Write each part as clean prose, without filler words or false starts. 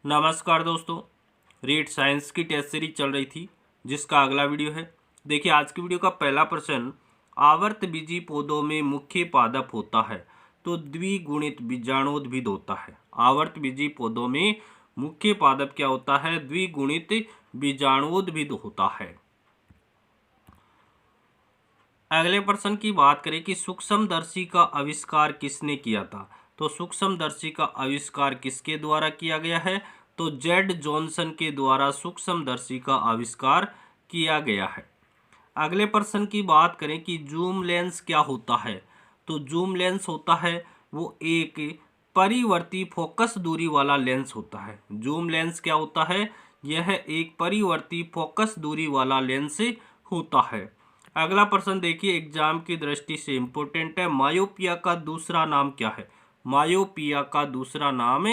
नमस्कार दोस्तों। Read science की टेस्ट सीरीज चल रही थी जिसका अगला वीडियो है। देखिए आज की वीडियो का पहला प्रश्न, आवर्तबीजी पौधों में मुख्य पादप होता है तो द्विगुणित बीजाणुद्भिद होता है। आवर्तबीजी पौधों में मुख्य पादप क्या होता है? द्विगुणित बीजाणुद्भिद होता है। अगले प्रश्न की बात करें कि सूक्ष्मदर्शी का आविष्कार किसने किया था? तो सूक्ष्मदर्शी का आविष्कार किसके द्वारा किया गया है? तो जेड जॉनसन के द्वारा सूक्ष्मदर्शी का आविष्कार किया गया है। अगले प्रश्न की बात करें कि जूम लेंस क्या होता है? तो जूम लेंस होता है वो एक परिवर्ती फोकस दूरी वाला लेंस होता है। जूम लेंस क्या होता है? यह एक परिवर्ती फोकस दूरी वाला लेंस होता है। अगला प्रश्न देखिए, एग्जाम की दृष्टि से इम्पोर्टेंट है। मायोपिया का दूसरा नाम क्या है? मायोपिया का दूसरा नाम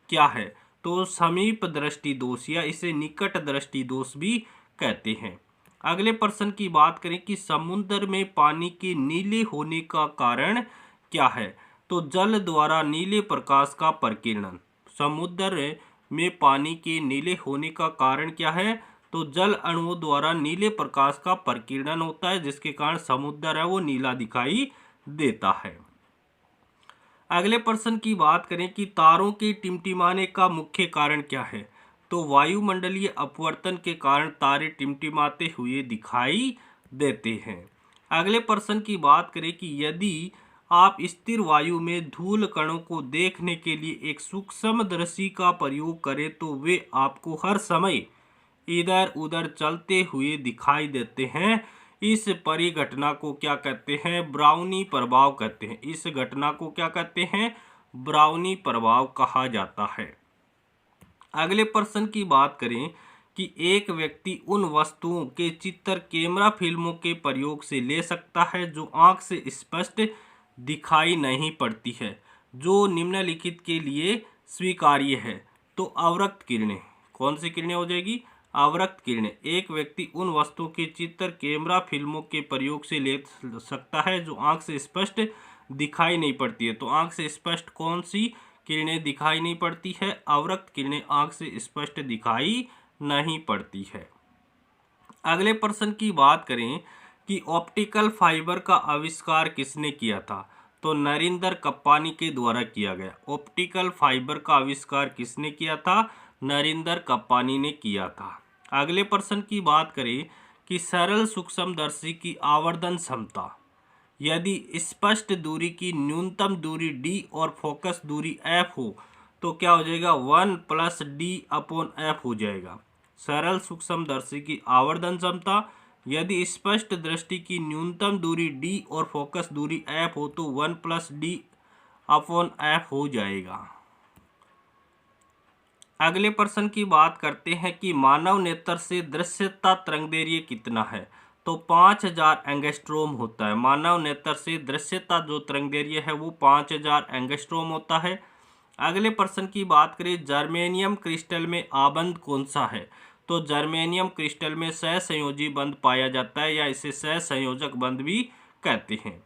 क्या है? तो समीप दृष्टि दोष या इसे निकट दृष्टि दोष भी कहते हैं। अगले प्रश्न की बात करें कि समुद्र में पानी के नीले होने का कारण क्या है? तो जल द्वारा नीले प्रकाश का प्रकीर्णन। समुद्र में पानी के नीले होने का कारण क्या है? तो जल अणुओं द्वारा नीले प्रकाश का प्रकीर्णन होता है, जिसके कारण समुद्र है वो नीला दिखाई देता है। अगले प्रश्न की बात करें कि तारों के टिमटिमाने का मुख्य कारण क्या है? तो वायुमंडलीय अपवर्तन के कारण तारे टिमटिमाते हुए दिखाई देते हैं। अगले प्रश्न की बात करें कि यदि आप स्थिर वायु में धूल कणों को देखने के लिए एक सूक्ष्मदर्शी का प्रयोग करें तो वे आपको हर समय इधर उधर चलते हुए दिखाई देते हैं। इस परिघटना को क्या कहते हैं? ब्राउनी प्रभाव कहते हैं। इस घटना को क्या कहते हैं? ब्राउनी प्रभाव कहा जाता है। अगले प्रश्न की बात करें कि एक व्यक्ति उन वस्तुओं के चित्र कैमरा फिल्मों के प्रयोग से ले सकता है जो आंख से स्पष्ट दिखाई नहीं पड़ती है, जो निम्नलिखित के लिए स्वीकार्य है। तो अवरक्त किरणें, कौन सी किरणें हो जाएगी? अवरक्त किरणें। एक व्यक्ति उन वस्तुओं के चित्र कैमरा फिल्मों के प्रयोग से ले सकता है जो आंख से स्पष्ट दिखाई नहीं पड़ती है। तो आंख से स्पष्ट कौन सी किरणें दिखाई नहीं पड़ती है? अवरक्त किरणें आंख से स्पष्ट दिखाई नहीं पड़ती है। अगले प्रश्न की बात करें कि ऑप्टिकल फाइबर का आविष्कार किसने किया था? तो नरेंद्र कप्पानी के द्वारा किया गया। ऑप्टिकल फाइबर का आविष्कार किसने किया था? नरेंद्र कप्पानी ने किया था। अगले प्रश्न की बात करें कि सरल सूक्ष्मदर्शी की आवर्धन क्षमता, यदि स्पष्ट दूरी की न्यूनतम दूरी d और फोकस दूरी f हो तो क्या हो जाएगा? 1 + d/f हो जाएगा। सरल सूक्ष्मदर्शी की आवर्धन क्षमता, यदि स्पष्ट दृष्टि की न्यूनतम दूरी d और फोकस दूरी f हो तो 1 + d/f हो जाएगा। अगले प्रश्न की बात करते हैं कि मानव नेत्र से दृश्यता तरंगदैर्घ्य कितना है? तो 5000 एंगस्ट्रोम होता है। मानव नेत्र से दृश्यता जो तरंगदैर्घ्य है वो 5000 एंगस्ट्रोम होता है। अगले प्रश्न की बात करें, जर्मेनियम क्रिस्टल में आबंध कौन सा है? तो जर्मेनियम क्रिस्टल में सहसंयोजी बंध पाया जाता है या इसे सहसंयोजक बंध भी कहते हैं।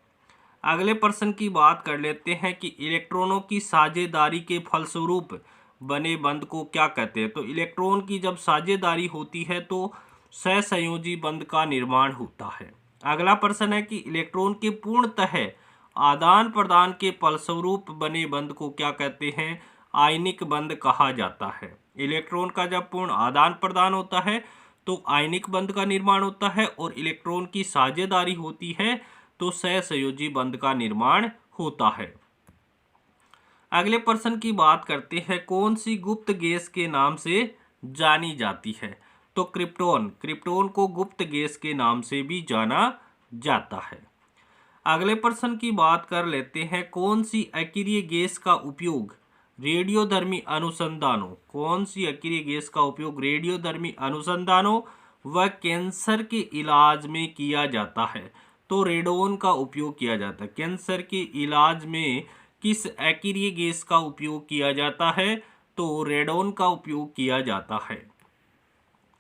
अगले प्रश्न की बात कर लेते हैं कि इलेक्ट्रॉनों की साझेदारी के फलस्वरूप बने बंध को क्या कहते हैं? तो इलेक्ट्रॉन की जब साझेदारी होती है तो सहसंयोजी बंध का निर्माण होता है। अगला प्रश्न है कि इलेक्ट्रॉन के पूर्णतः आदान प्रदान के फलस्वरूप बने बंध को क्या कहते हैं? आयनिक बंध कहा जाता है। इलेक्ट्रॉन का जब पूर्ण आदान प्रदान होता है तो आयनिक बंध का निर्माण होता है, और इलेक्ट्रॉन की साझेदारी होती है तो सहसंयोजी बंध का निर्माण होता है। अगले प्रश्न की बात करते हैं, कौन सी गुप्त गैस के नाम से जानी जाती है? तो क्रिप्टॉन। क्रिप्टॉन को गुप्त गैस के नाम से भी जाना जाता है। अगले प्रश्न की बात कर लेते हैं, कौन सी अक्रिय गैस का उपयोग रेडियोधर्मी अनुसंधानों, कौन सी अक्रिय गैस का उपयोग रेडियोधर्मी अनुसंधानों व कैंसर के इलाज में किया जाता है? तो रेडोन का उपयोग किया जाता है। कैंसर के इलाज में किस अक्रिय गैस का उपयोग किया जाता है? तो रेडोन का उपयोग किया जाता है।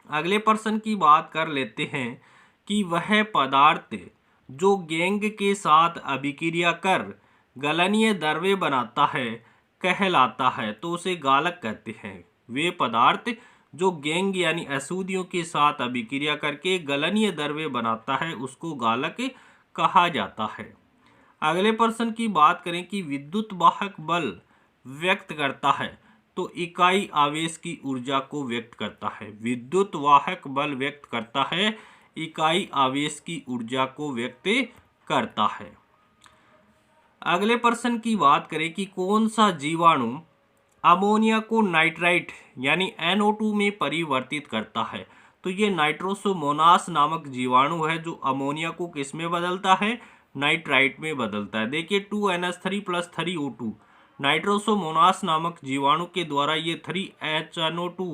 अगले प्रश्न की बात कर लेते हैं कि वह पदार्थ जो गैंग के साथ अभिक्रिया कर गलनीय द्रव्य बनाता है कहलाता है, तो उसे गालक कहते हैं। वे पदार्थ जो गैंग यानी अशुद्धियों के साथ अभिक्रिया करके गलनीय द्रव्य बनाता है उसको गालक कहा जाता है। अगले प्रश्न की बात करें कि विद्युत वाहक बल व्यक्त करता है तो इकाई आवेश की ऊर्जा को व्यक्त करता है। विद्युत वाहक बल व्यक्त करता है, इकाई आवेश की ऊर्जा को व्यक्त करता है। अगले प्रश्न की बात करें कि कौन सा जीवाणु अमोनिया को नाइट्राइट यानी NO2 में परिवर्तित करता है। तो ये नाइट्रोसोमोनास नामक जीवाणु है जो अमोनिया को किस में बदलता है, नाइट्राइट में बदलता है। देखिए 2NH3 + 3O2 नाइट्रोसोमोनास नामक जीवाणु के द्वारा ये 3HNO2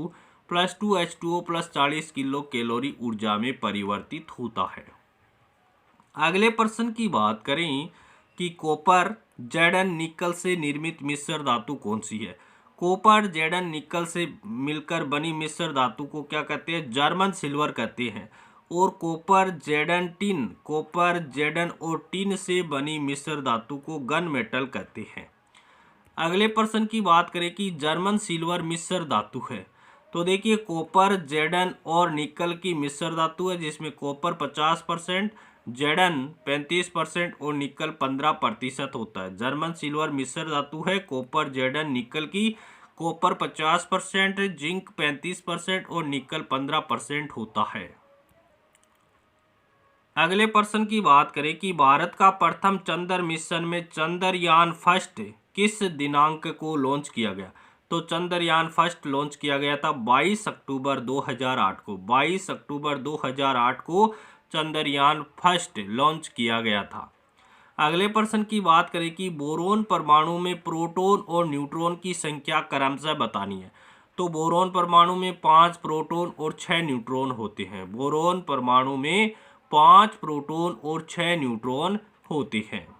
+ 2H2O + 40 किलो कैलोरी ऊर्जा में परिवर्तित होता है। अगले प्रश्न की बात करें कि कॉपर जैडन निकल से निर्मित मिश्र धातु कौन सी है। कॉपर जैडन निकल से मिलकर बनी मिश्र धातु को क्या कहते हैं, जर्मन सिल्वर कहते हैं। और कॉपर जैडन और टिन से बनी मिश्र धातु को गन मेटल कहते हैं। अगले प्रश्न की बात करें कि जर्मन सिल्वर मिश्र धातु है। तो देखिए कॉपर जैडन और निकल की मिश्र धातु है जिसमें कॉपर 50%, जैडन 35% और निकल 15% होता है। जर्मन सिल्वर मिश्र धातु है कॉपर जैडन निकल की। कॉपर 50%, जिंक 35% और निकल 15% होता है। अगले प्रश्न की बात करें कि भारत का प्रथम चंद्र मिशन में चंद्रयान फर्स्ट किस दिनांक को लॉन्च किया गया। तो चंद्रयान फर्स्ट लॉन्च किया गया था 22 अक्टूबर 2008 को। 22 अक्टूबर 2008 को चंद्रयान फर्स्ट लॉन्च किया गया था। अगले प्रश्न की बात करें कि बोरोन परमाणु में प्रोटॉन और न्यूट्रॉन की संख्या क्रमशः बतानी है। तो बोरोन परमाणु में 5 प्रोटॉन और 6 न्यूट्रॉन होते हैं। बोरोन परमाणु में 5 प्रोटॉन और 6 न्यूट्रॉन होते हैं।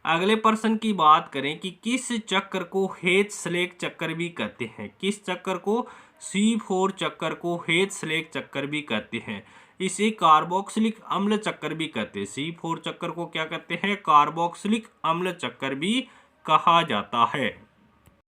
अगले प्रश्न की बात करें कि किस चक्र को हेज-स्लेक चक्र भी कहते हैं। किस चक्र को, C4 चक्र को हेज-स्लेक चक्र भी कहते हैं। इसे कार्बोक्सिलिक अम्ल चक्र भी कहते हैं। C4 चक्र को क्या कहते हैं, कार्बोक्सिलिक अम्ल चक्र भी कहा जाता है।